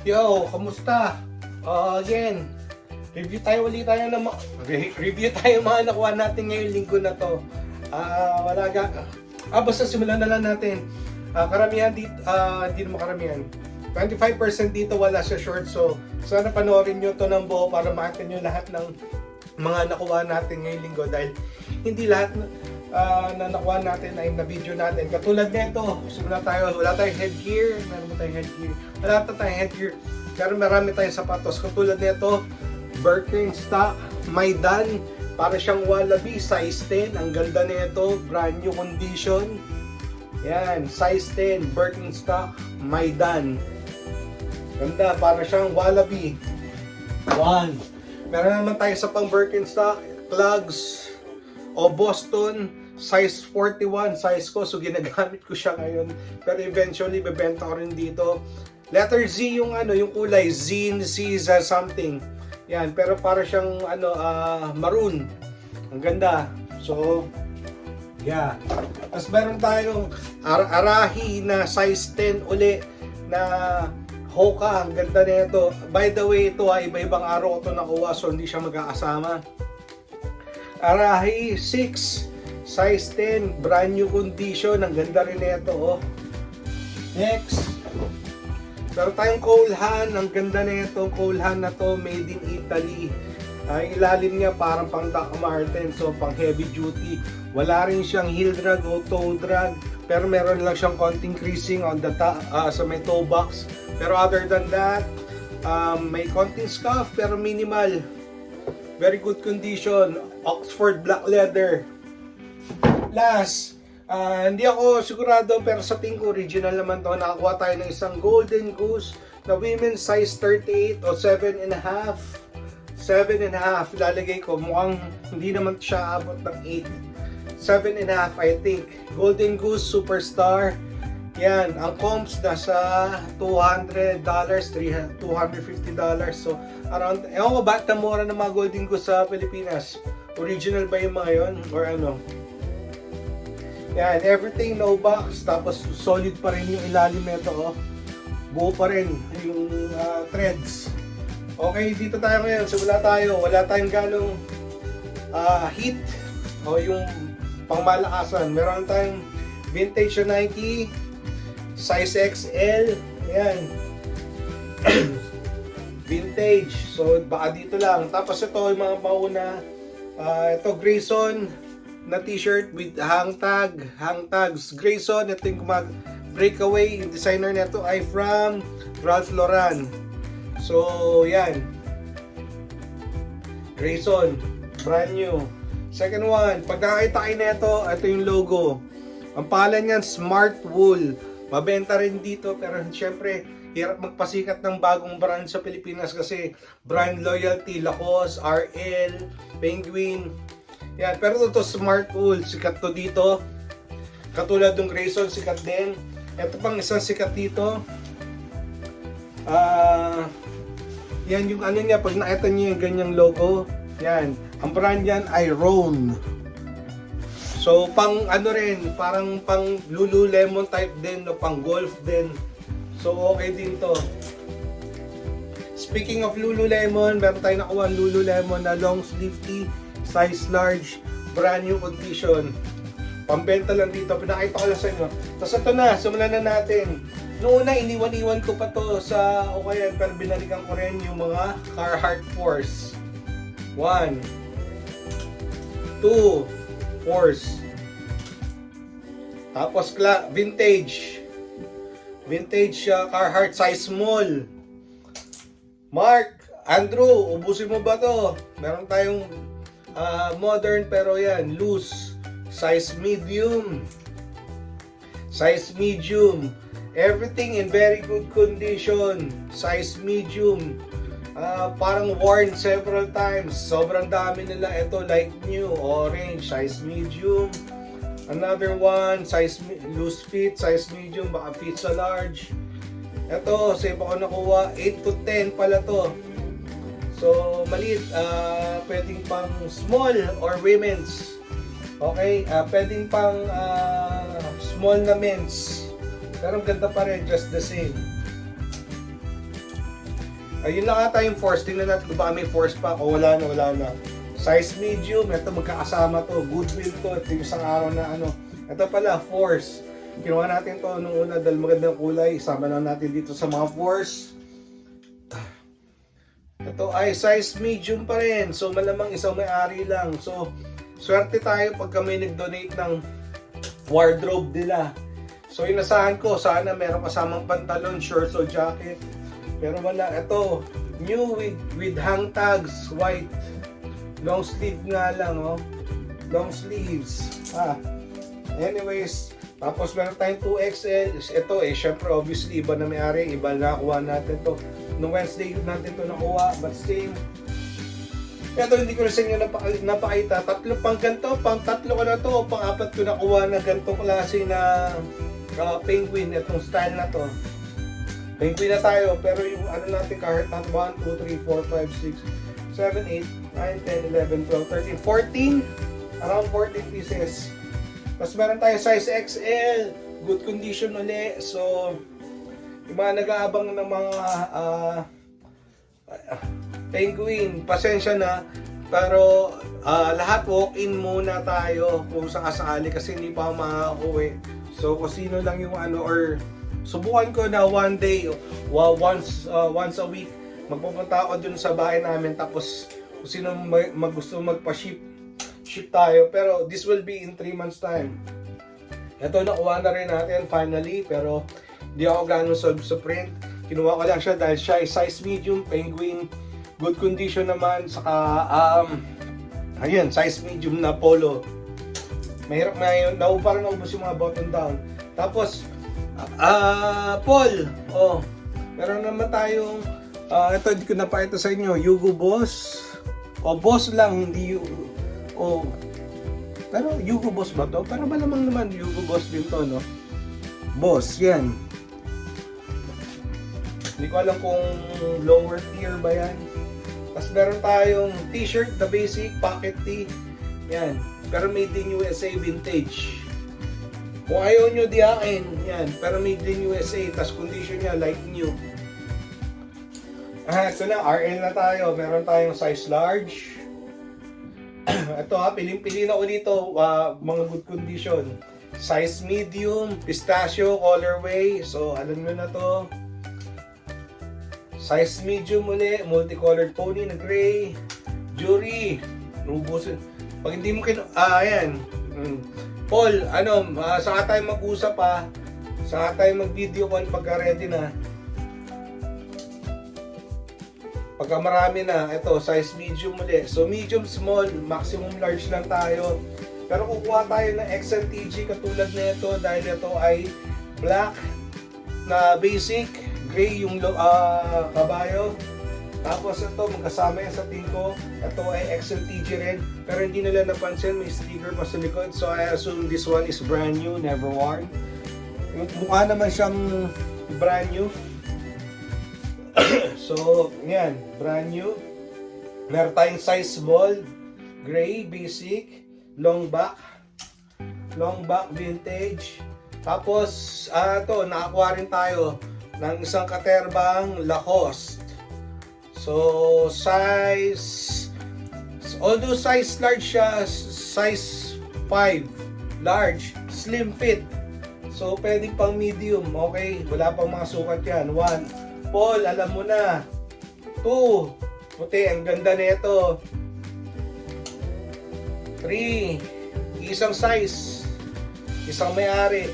Yo, kamusta? Again, review tayo mga nakuha natin ngayong linggo na to. Basta simulan na lang natin. Karamihan dito, hindi naman karamihan. 25% dito wala siya short, so sana panoorin nyo to ng buo para makita nyo lahat ng mga nakuha natin ngayong linggo dahil hindi lahat na nakuha natin ay na-video natin. Katulad nito, wala tayong headgear. Wala tayong headgear. Pero marami tayong sapatos. Katulad nito, Birkenstock, Maidan. Para siyang wallaby, size 10. Ang ganda nito, brand new condition. Yan, size 10, Birkenstock, Maidan. Ganda, para siyang wallaby. One. Meron naman tayo sa pang Birkenstock, Clogs, o Boston. Size 41, size ko, so ginagamit ko siya ngayon. Pero eventually, bebenta ko rin dito. Letter Z yung yung kulay, Z something. Yan, pero para siyang maroon. Ang ganda. So, yeah. Tapos meron tayong Arahi na size 10 uli na Hoka. Ang ganda nito. By the way, ito iba-ibang araw ko ito nakuha, so hindi siya magkakasama. Arahi 6 size 10, brand new condition. Ang ganda rin nito, oh. Next, meron tayong Colehan. Ang ganda nito, Colehan na to, made in Italy. Ilalim niya parang pang Doc Marten, so pang heavy duty. Wala rin siyang heel drag o toe drag, pero meron lang siyang konting creasing on the top, sa may toe box. Pero other than that, may konting scuff pero minimal. Very good condition. Oxford black leather. Last, hindi ako sigurado pero sa tingin ko original naman to. Nakakuha tayo ng isang Golden Goose na women's size 38 o 7.5. 7.5 lalagay ko. Mukhang hindi naman siya abot ng 8. 7.5 I think. Golden Goose Superstar. Yan, ang comps nasa $200, $250. So, around, ewan ko ba't na mura ng mga Golden Goose sa Pilipinas? Original ba yung mga yun? Or ano? Yan, everything no box, tapos solid pa rin yung ilalim nito, oh. Buo pa rin yung threads. Okay, dito tayo ngayon. So wala tayong ganong heat o yung pangmalakasan. Meron tayong vintage na Nike, size XL. Yan. Vintage. So baka dito lang. Tapos ito yung mga mauna. Ito Grayson na t-shirt with hang tags. Grayson, ito yung breakaway. Yung designer nito ay from Ralph Lauren. So, yan. Grayson, brand new. Second one, pag nakakita kayo nito, ito yung logo. Ang pangalan niyan, Smart Wool. Mabenta rin dito, pero syempre, hirap magpasikat ng bagong brand sa Pilipinas kasi brand loyalty, Lacoste, RL, Penguin. Yan, pero ito Smart Wool, sikat to dito. Katulad ng Grayson, sikat din. Ito pang isang sikat dito. Yan yung niya, pag nakita niyo yung ganyang logo. Yan, ang brand yan ay Rhone. So, pang rin, parang pang Lululemon type din, no, pang golf din. So, okay din to. Speaking of Lululemon, meron tayong nakuha Lululemon na long sleeve tee. Size large, brand new condition. Pambenta lang dito, pinakita ko lang sa inyo. Tapos ito na, simulan na natin. Noong una, iniwan ko pa to sa Okayan, pero binalikan ko rin yung mga Carhartt Force. 1, 2, Force. Tapos vintage. Vintage Carhartt size small. Mark, Andrew, ubusin mo ba to? Meron tayong modern pero yan, loose. Size medium. Size medium. Everything in very good condition. Size medium. Parang worn several times. Sobrang dami nila. Ito like new. Orange. Size medium. Another one. Size loose fit. Size medium. Baka fit sa large. Ito, sa iba ko nakuha. 8 to 10 pala to. So, maliit, pwedeng pang small or women's. Okay, pwedeng pang small na men's. Pero ganda pa rin, just the same. Ayun lang ata yung force. Tingnan natin kung baka may force pa. O wala na, wala na. Size medium. Ito magkakasama to. Goodwill to. Ito yung isang araw na ano. Ito pala, force. Kinuha natin to nung una dahil magandang kulay. Isama na natin dito sa mga force. Ito ay size medium pa rin. So malamang isang may-ari lang. So swerte tayo pag kami nag-donate ng wardrobe nila. So inasahan ko, sana meron kasamang pantalon, shorts o jacket. Pero wala. Ito, new with hang tags, white. Long sleeve nga lang, oh. Long sleeves. Anyways, tapos meron tayong 2XL. Ito syempre obviously iba na may-ari, iba na nakuha natin to. Noong Wednesday natin to nakuha, but same. Ito hindi ko rin sa inyo napakita. Tatlo pang ganito, pang tatlo ko na to, pang apat ko nakuha na ganitong klase na penguin. Itong style na to. Penguin na tayo, pero yung ano natin kahit 1, 2, 3, 4, 5, 6, 7, 8, 9, 10, 11, 12, 13, 14. Around 14 pieces. Tapos meron tayo size XL. Good condition uli. So, yung mga nag-aabang ng mga penguin, pasensya na. Pero lahat walk-in muna tayo kung sakasakali kasi hindi pa makauwi. So kung sino lang yung ano, or subukan ko na one day, once a week, magpupunta ako dun sa bahay namin. Tapos kung sino gusto magpa-ship tayo. Pero this will be in 3 months time. Ito nakuha na rin natin finally, pero hindi ako ganun sa print. Kinuha ko lang siya dahil siya ay size medium, penguin, good condition naman, saka ayun, size medium na polo. Mahirap na yun, parang naubos yung mga button down. Tapos, Paul, meron naman tayong, ito hindi ko napakita sa inyo, Hugo Boss. Boss lang, hindi pero Hugo Boss ba to? Pero malamang naman Hugo Boss din to, no? Boss, yan. Hindi ko alam kung lower tier ba yan. Tapos meron tayong t-shirt, the basic, pocket tee. Yan. Pero made in USA vintage. Kung ayaw nyo diyakin, yan. Pero made in USA. Tapos condition niya, like new. Ito na, RL na tayo. Meron tayong size large. Ito piling-pili na ulit ito. Mga good condition. Size medium, pistachio, colorway. So, alam nyo na to. Size medium muli, multicolored pony na gray. Jury, nubusin. Pag hindi mo ayan. Paul, saka tayo mag-usap pa. Saka tayo mag-video call pagka ready na. Pagka marami na, ito, size medium muli. So, medium, small, maximum large lang tayo. Pero kukuha tayo ng XLTG katulad nito dahil ito ay black na basic. Gray yung kabayo. Tapos ito, magkasama yan sa tingko. Ito ay XLTG rin. Pero hindi nila napansin, may sticker pa sa likod. So I assume this one is brand new, never worn. Mukha naman siyang brand new. So, yan, brand new. Meron tayong size small, gray, basic, long back vintage. Tapos, ito, nakakuha rin tayo ng isang katerbang Lacoste. So, although size large siya, size 5, large, slim fit. So, pwedeng pang medium, okay? Wala pang mga sukat yan. 1, Paul, alam mo na. 2, puti, ang ganda nito. 3, isang size, isang may-ari.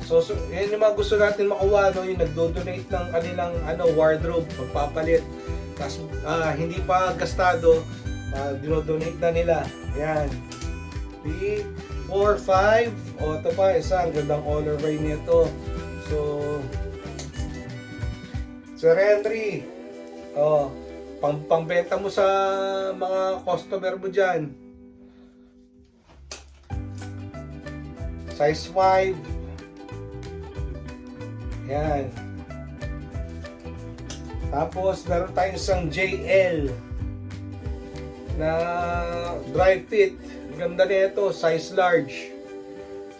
So, yun yung mga gusto natin makuha, no? Yung nagdo-donate ng kanilang wardrobe, magpapalit. Tapos, hindi pa gastado, dinodonate na nila. Yan. 3, 4, 5. O, ito pa, isa. Ang gandang colorway nito. So, Sir Henry. O, pangbenta mo sa mga customer mo dyan. Size 5. Yan. Tapos, meron tayong isang JL na dry fit. Ganda nito, size large.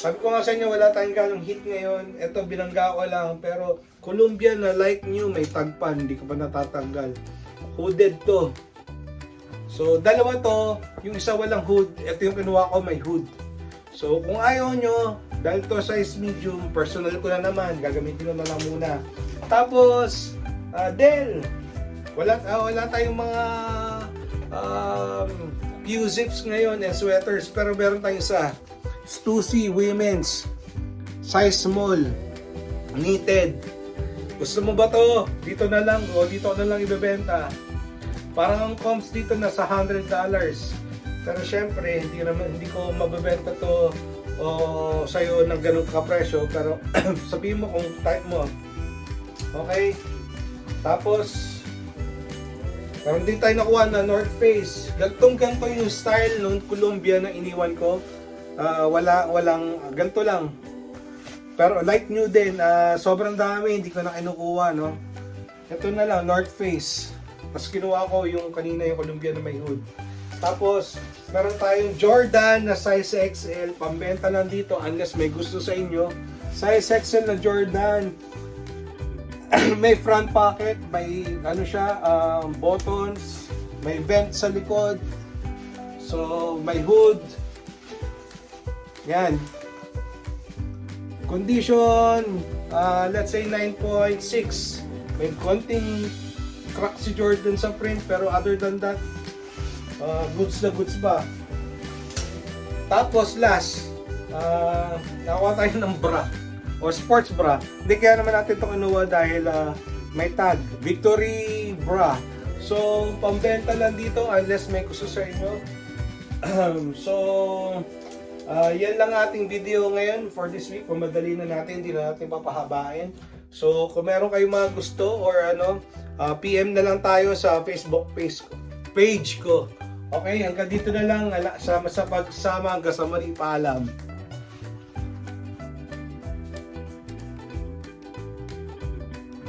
Sabi ko nga sa inyo, wala tayong ganong hit ngayon. Ito, binangga ko lang. Pero, Colombian na like new, may tagpan. Hindi ka pa natatanggal. Hooded to. So, dalawa to. Yung isa walang hood. Ito yung kinuha ko, may hood. So, kung ayaw nyo, dahil to size medium, personal ko na naman. Gagamitin ko na lang muna. Tapos, Dell. Wala tayong mga Q-zips ngayon and sweaters. Pero meron tayong isa. Stussy Women's size small knitted. Gusto mo ba to? Dito na lang o dito na lang ibebenta. Parang ang comps dito nasa $100. Pero syempre hindi ko mabebenta to sa iyo ng ganung kapresyo, pero sabihin mo kung type mo. Okay? Tapos meron din tayo nakuha na North Face. Ganto yung style ng Columbia na iniwan ko. Walang ganito lang. Pero like new din, sobrang dami, hindi ko na kinukuha, no? Ito na lang, North Face. Tapos kinuha ko yung kanina yung Columbia na may hood. Tapos, meron tayong Jordan na size XL. Pambenta lang dito unless may gusto sa inyo. Size XL na Jordan. May front pocket, may ano siya, buttons, may vent sa likod. So, may hood. Yan. Condition, let's say 9.6. May konting crack si Jordan sa print, pero other than that, goods na goods ba. Tapos last, nakakuha tayo ng bra o sports bra. Hindi kaya naman natin ito kinuha dahil may tag, Victory Bra. So, pambenta lang dito unless may gusto sa inyo. Yan lang ating video ngayon for this week. Pamadali na natin, hindi na natin papahabain. So, kung meron kayong mga gusto or PM na lang tayo sa Facebook page ko. Okay, hanggang dito na lang. Sama sa pagsama, hanggang sa mali, paalam.